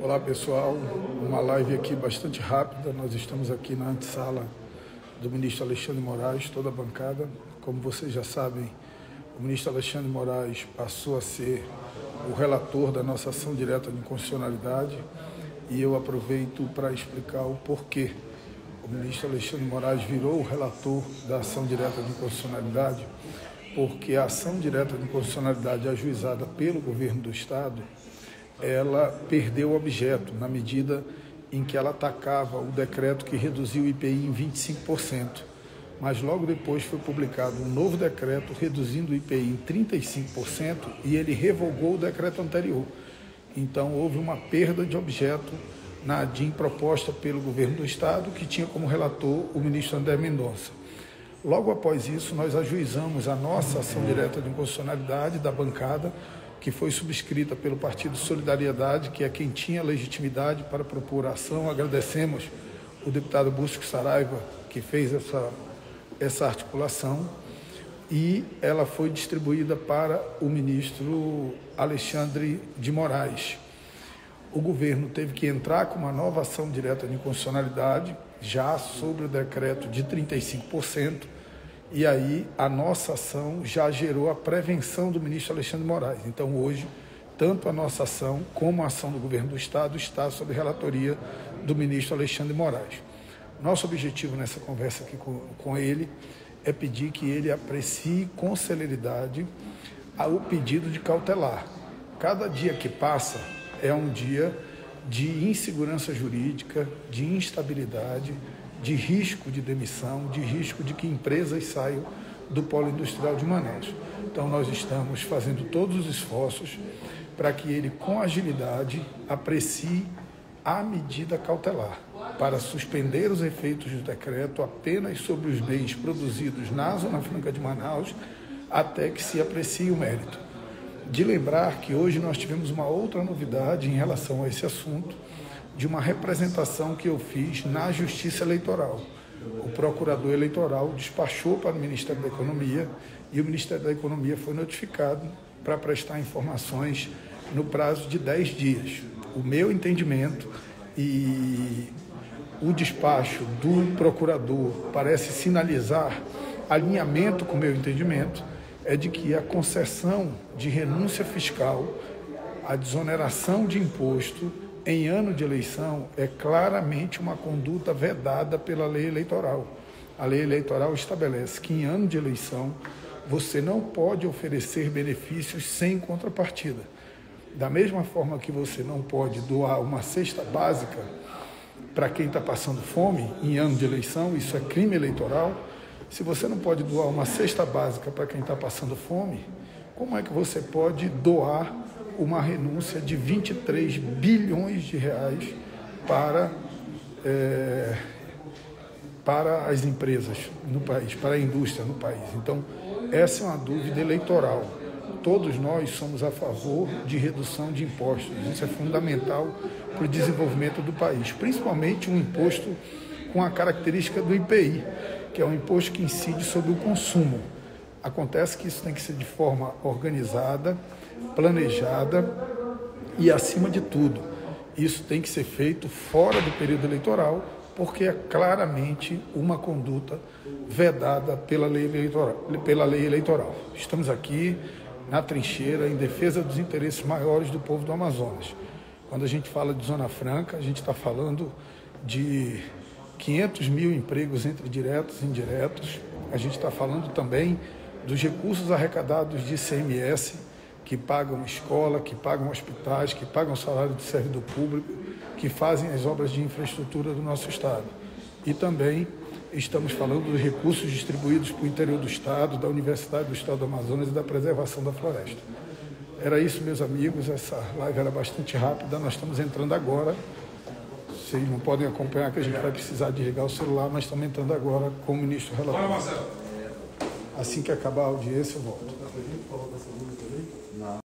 Olá pessoal, uma live aqui bastante rápida. Nós estamos aqui na antessala do ministro Alexandre de Moraes, toda a bancada. Como vocês já sabem, o ministro Alexandre de Moraes passou a ser o relator da nossa ação direta de inconstitucionalidade e eu aproveito para explicar o porquê o ministro Alexandre de Moraes virou o relator da ação direta de inconstitucionalidade, porque a ação direta de inconstitucionalidade ajuizada pelo governo do Estado, ela perdeu o objeto na medida em que ela atacava o decreto que reduziu o IPI em 25%, mas logo depois foi publicado um novo decreto reduzindo o IPI em 35% e ele revogou o decreto anterior. Então houve uma perda de objeto na ADIM proposta pelo governo do Estado, que tinha como relator o ministro André Mendonça. Logo após isso, nós ajuizamos a nossa ação direta de inconstitucionalidade da bancada, que foi subscrita pelo Partido Solidariedade, que é quem tinha legitimidade para propor a ação. Agradecemos o deputado Busco Saraiva, que fez essa articulação, e ela foi distribuída para o ministro Alexandre de Moraes. O governo teve que entrar com uma nova ação direta de inconstitucionalidade, já sobre o decreto de 35%, e aí a nossa ação já gerou a prevenção do ministro Alexandre de Moraes. Então hoje, tanto a nossa ação como a ação do governo do Estado está sob relatoria do ministro Alexandre de Moraes. Nosso objetivo nessa conversa aqui com ele é pedir que ele aprecie com celeridade o pedido de cautelar. Cada dia que passa é um dia de insegurança jurídica, de instabilidade, de risco de demissão, de risco de que empresas saiam do polo industrial de Manaus. Então nós estamos fazendo todos os esforços para que ele, com agilidade, aprecie a medida cautelar para suspender os efeitos do decreto apenas sobre os bens produzidos na Zona Franca de Manaus, até que se aprecie o mérito. De lembrar que hoje nós tivemos uma outra novidade em relação a esse assunto, de uma representação que eu fiz na Justiça Eleitoral. O procurador eleitoral despachou para o Ministério da Economia e o Ministério da Economia foi notificado para prestar informações no prazo de 10 dias. O meu entendimento e o despacho do procurador parece sinalizar alinhamento com o meu entendimento, é de que a concessão de renúncia fiscal, a desoneração de imposto em ano de eleição é claramente uma conduta vedada pela lei eleitoral. A lei eleitoral estabelece que em ano de eleição você não pode oferecer benefícios sem contrapartida. Da mesma forma que você não pode doar uma cesta básica para quem está passando fome em ano de eleição, isso é crime eleitoral. Se você não pode doar uma cesta básica para quem está passando fome, como é que você pode doar uma renúncia de 23 bilhões de reais para as empresas no país, para a indústria no país? Então, essa é uma dúvida eleitoral. Todos nós somos a favor de redução de impostos. Isso é fundamental para o desenvolvimento do país, principalmente um imposto com a característica do IPI, que é um imposto que incide sobre o consumo. Acontece que isso tem que ser de forma organizada, planejada e, acima de tudo, isso tem que ser feito fora do período eleitoral, porque é claramente uma conduta vedada pela lei eleitoral. Estamos aqui na trincheira em defesa dos interesses maiores do povo do Amazonas. Quando a gente fala de Zona Franca, a gente está falando de 500 mil empregos entre diretos e indiretos. A gente está falando também dos recursos arrecadados de ICMS, que pagam escola, que pagam hospitais, que pagam salário de servidor público, que fazem as obras de infraestrutura do nosso Estado. E também estamos falando dos recursos distribuídos para o interior do Estado, da Universidade do Estado do Amazonas e da preservação da floresta. Era isso, meus amigos, essa live era bastante rápida, nós estamos entrando agora. Vocês não podem acompanhar que a gente vai precisar desligar o celular, mas estamos entrando agora com o ministro relator. Assim que acabar a audiência, eu volto.